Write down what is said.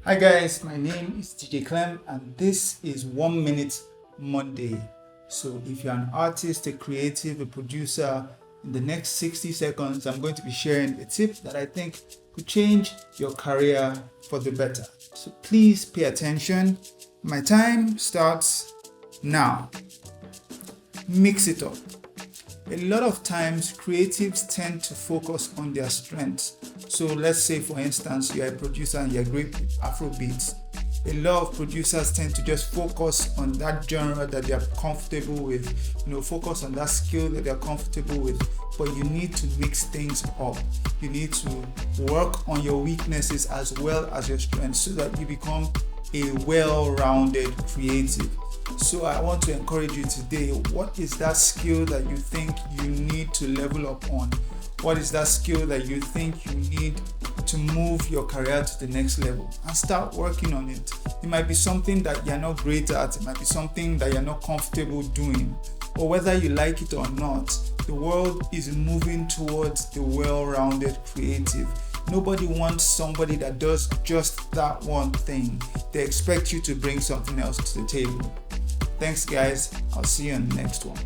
Hi guys, my name is Klem and this is 1 Minute Monday. So if you're an artist, a creative, a producer, in the next 60 seconds I'm going to be sharing a tip that I think could change your career for the better. So please pay attention. My time starts now. Mix it up. A lot of times creatives tend to focus on their strengths. So let's say for instance you're a producer and you're great with Afrobeats. A lot of producers tend to just focus on that genre that they're comfortable with, focus on that skill that they're comfortable with. But you need to mix things up. You need to work on your weaknesses as well as your strengths so that you become a well-rounded creative. So I want to encourage you today, what is that skill that you think you need to level up on? What is that skill that you think you need to move your career to the next level? And start working on it. It might be something that you're not great at, it might be something that you're not comfortable doing. Or whether you like it or not, the world is moving towards the well-rounded creative. Nobody wants somebody that does just that one thing. They expect you to bring something else to the table. Thanks guys, I'll see you on the next one.